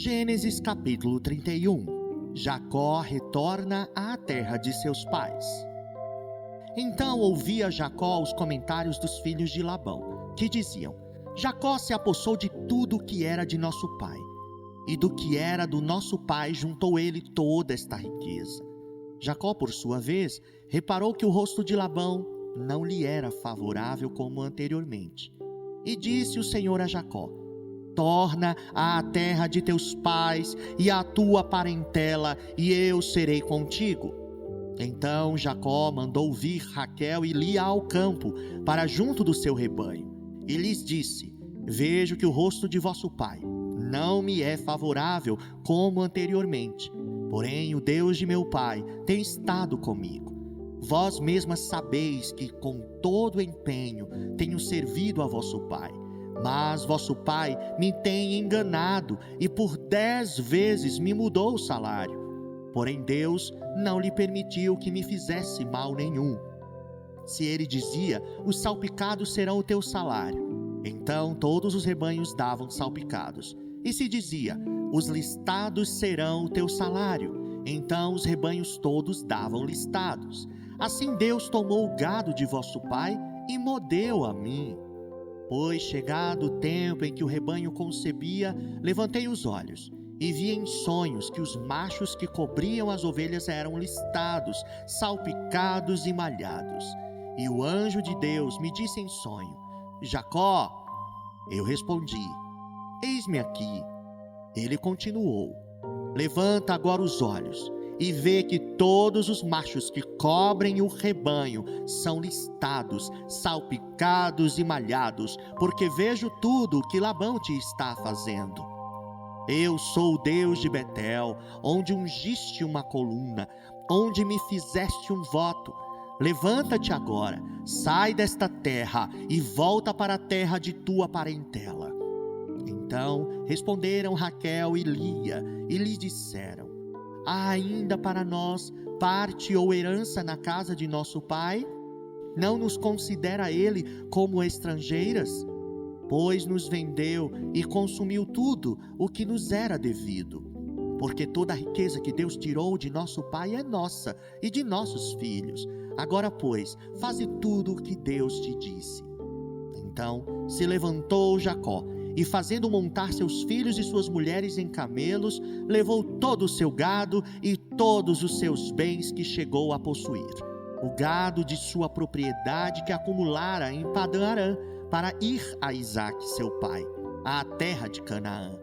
Gênesis capítulo 31. Jacó retorna à terra de seus pais. Então ouvia Jacó os comentários dos filhos de Labão, que diziam: Jacó se apossou de tudo o que era de nosso pai, e do que era do nosso pai juntou ele toda esta riqueza. Jacó, por sua vez, reparou que o rosto de Labão não lhe era favorável como anteriormente. E disse o Senhor a Jacó: torna à terra de teus pais e à tua parentela, e eu serei contigo. Então Jacó mandou vir Raquel e Lia ao campo, para junto do seu rebanho, e lhes disse: vejo que o rosto de vosso pai não me é favorável como anteriormente, porém o Deus de meu pai tem estado comigo. Vós mesmas sabeis que com todo empenho tenho servido a vosso pai. Mas vosso pai me tem enganado e por 10 vezes me mudou o salário. Porém Deus não lhe permitiu que me fizesse mal nenhum. Se ele dizia: os salpicados serão o teu salário, então todos os rebanhos davam salpicados. E se dizia: os listados serão o teu salário, então os rebanhos todos davam listados. Assim Deus tomou o gado de vosso pai e mo deu a mim. Pois, chegado o tempo em que o rebanho concebia, levantei os olhos e vi em sonhos que os machos que cobriam as ovelhas eram listados, salpicados e malhados. E o anjo de Deus me disse em sonho: Jacó. Eu respondi: eis-me aqui. Ele continuou: levanta agora os olhos e vê que todos os machos que cobrem o rebanho são listados, salpicados e malhados, porque vejo tudo o que Labão te está fazendo. Eu sou o Deus de Betel, onde ungiste uma coluna, onde me fizeste um voto. Levanta-te agora, sai desta terra e volta para a terra de tua parentela. Então responderam Raquel e Lia e lhe disseram: há ainda para nós parte ou herança na casa de nosso pai? Não nos considera ele como estrangeiras? Pois nos vendeu e consumiu tudo o que nos era devido. Porque toda a riqueza que Deus tirou de nosso pai é nossa e de nossos filhos. Agora, pois, faze tudo o que Deus te disse. Então se levantou Jacó, e fazendo montar seus filhos e suas mulheres em camelos, levou todo o seu gado e todos os seus bens que chegou a possuir, o gado de sua propriedade que acumulara em Padã-Arã, para ir a Isaque seu pai, à terra de Canaã.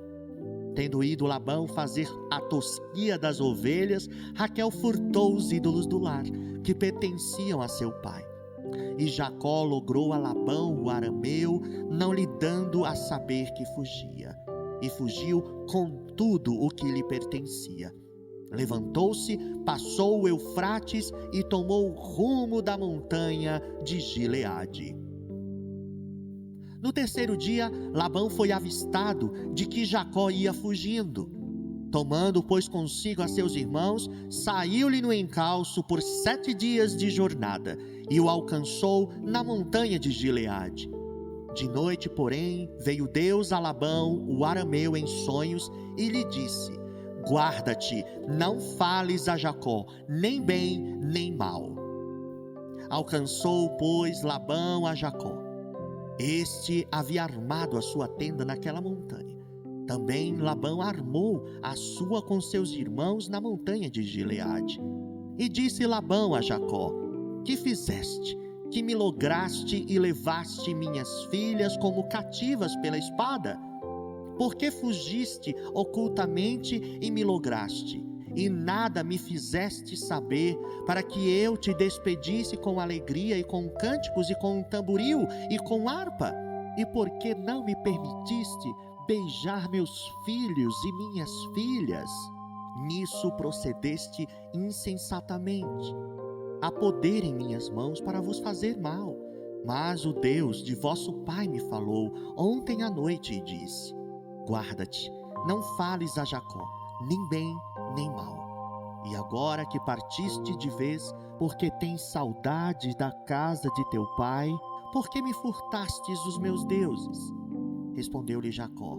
Tendo ido Labão fazer a tosquia das ovelhas, Raquel furtou os ídolos do lar, que pertenciam a seu pai. E Jacó logrou a Labão o arameu, não lhe dando a saber que fugia. E fugiu com tudo o que lhe pertencia. Levantou-se, passou o Eufrates e tomou o rumo da montanha de Gileade. No terceiro dia, Labão foi avistado de que Jacó ia fugindo. Tomando, pois, consigo a seus irmãos, saiu-lhe no encalço por 7 dias de jornada, e o alcançou na montanha de Gileade. De noite, porém, veio Deus a Labão, o arameu, em sonhos, e lhe disse: guarda-te, não fales a Jacó, nem bem, nem mal. Alcançou, pois, Labão a Jacó. Este havia armado a sua tenda naquela montanha. Também Labão armou a sua com seus irmãos na montanha de Gileade. E disse Labão a Jacó: que fizeste, que me lograste e levaste minhas filhas como cativas pela espada? Por que fugiste ocultamente e me lograste, e nada me fizeste saber, para que eu te despedisse com alegria e com cânticos e com tamboril e com harpa? E por que não me permitiste beijar meus filhos e minhas filhas? Nisso procedeste insensatamente. Há poder em minhas mãos para vos fazer mal. Mas o Deus de vosso pai me falou ontem à noite e disse: guarda-te, não fales a Jacó, nem bem, nem mal. E agora que partiste de vez, porque tens saudade da casa de teu pai, por que me furtastes os meus deuses? Respondeu-lhe Jacó: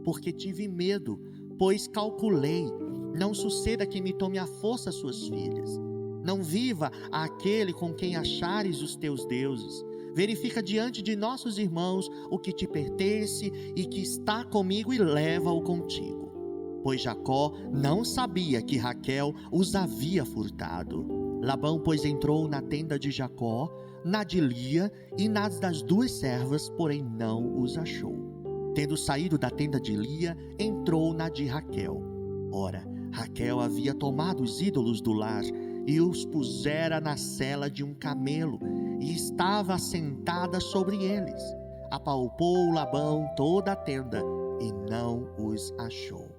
porque tive medo, pois calculei, não suceda que me tome à força suas filhas. Não viva aquele com quem achares os teus deuses. Verifica diante de nossos irmãos o que te pertence e que está comigo e leva-o contigo. Pois Jacó não sabia que Raquel os havia furtado. Labão, pois, entrou na tenda de Jacó, na de Lia e nas das duas servas, porém não os achou. Tendo saído da tenda de Lia, entrou na de Raquel. Ora, Raquel havia tomado os ídolos do lar e os pusera na sela de um camelo, e estava assentada sobre eles. Apalpou Labão toda a tenda e não os achou.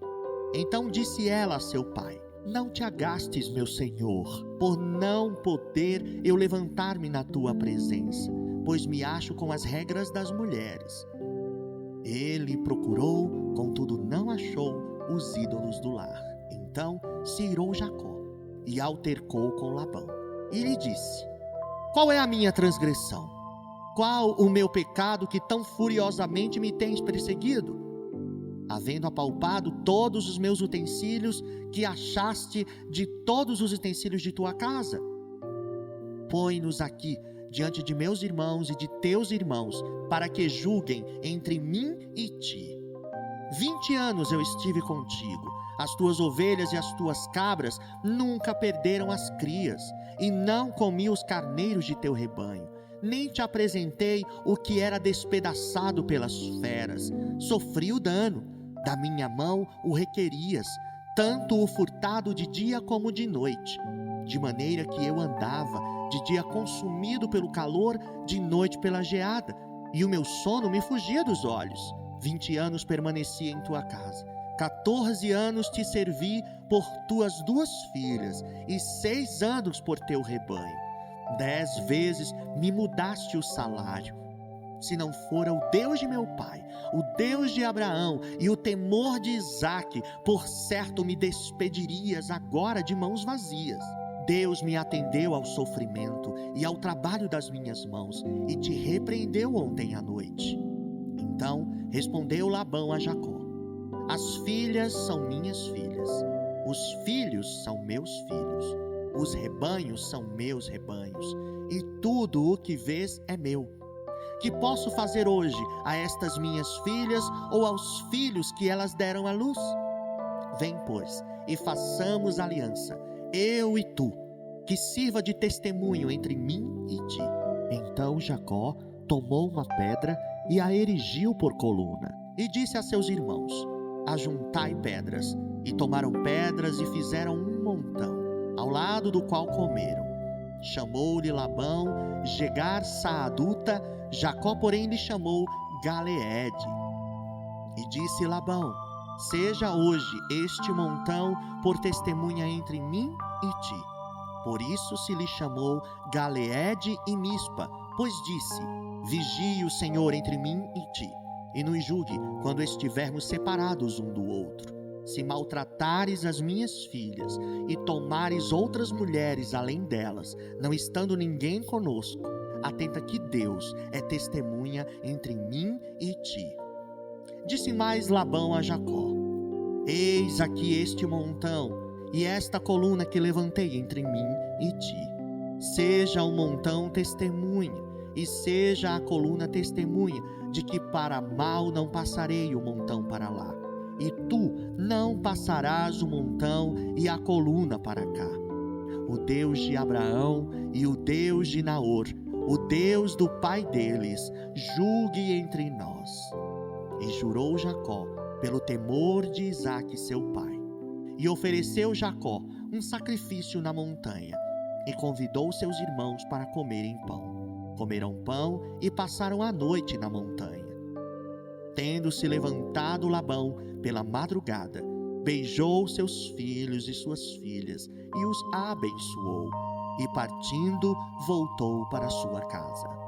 Então disse ela a seu pai: não te agastes, meu senhor, por não poder eu levantar-me na tua presença, pois me acho com as regras das mulheres. Ele procurou, contudo não achou os ídolos do lar. Então se irou Jacó e altercou com Labão. E lhe disse: qual é a minha transgressão? Qual o meu pecado que tão furiosamente me tens perseguido? Havendo apalpado todos os meus utensílios que achaste de todos os utensílios de tua casa? Põe-nos aqui diante de meus irmãos e de teus irmãos, para que julguem entre mim e ti. 20 anos eu estive contigo, as tuas ovelhas e as tuas cabras nunca perderam as crias, e não comi os carneiros de teu rebanho, nem te apresentei o que era despedaçado pelas feras. Sofri o dano, da minha mão o requerias, tanto o furtado de dia como de noite, de maneira que eu andava de dia consumido pelo calor, de noite pela geada, e o meu sono me fugia dos olhos. 20 anos permaneci em tua casa, 14 anos te servi por tuas 2 filhas, e 6 anos por teu rebanho. 10 vezes me mudaste o salário. Se não fora o Deus de meu pai, o Deus de Abraão e o temor de Isaque, por certo me despedirias agora de mãos vazias. Deus me atendeu ao sofrimento e ao trabalho das minhas mãos, e te repreendeu ontem à noite. Então respondeu Labão a Jacó: as filhas são minhas filhas, os filhos são meus filhos, os rebanhos são meus rebanhos, e tudo o que vês é meu. Que posso fazer hoje a estas minhas filhas ou aos filhos que elas deram à luz? Vem, pois, e façamos aliança, eu e tu, que sirva de testemunho entre mim e ti. Então Jacó tomou uma pedra e a erigiu por coluna, e disse a seus irmãos: ajuntai pedras. E tomaram pedras e fizeram um montão, ao lado do qual comeram. Chamou-lhe Labão Jegar-Saaduta, Jacó, porém, lhe chamou Galeede. E disse Labão: seja hoje este montão por testemunha entre mim e ti. Por isso se lhe chamou Galeede e Mispa, pois disse: vigie o Senhor entre mim e ti, e nos julgue quando estivermos separados um do outro. Se maltratares as minhas filhas e tomares outras mulheres além delas, não estando ninguém conosco, atenta que Deus é testemunha entre mim e ti. Disse mais Labão a Jacó: eis aqui este montão e esta coluna que levantei entre mim e ti. Seja o montão testemunha e seja a coluna testemunha de que para mal não passarei o montão para lá, e tu não passarás o montão e a coluna para cá. O Deus de Abraão e o Deus de Naor, o Deus do pai deles, julgue entre nós. E jurou Jacó pelo temor de Isaque seu pai. E ofereceu Jacó um sacrifício na montanha, e convidou seus irmãos para comerem pão. Comeram pão e passaram a noite na montanha. Tendo-se levantado Labão pela madrugada, beijou seus filhos e suas filhas e os abençoou, e partindo voltou para sua casa.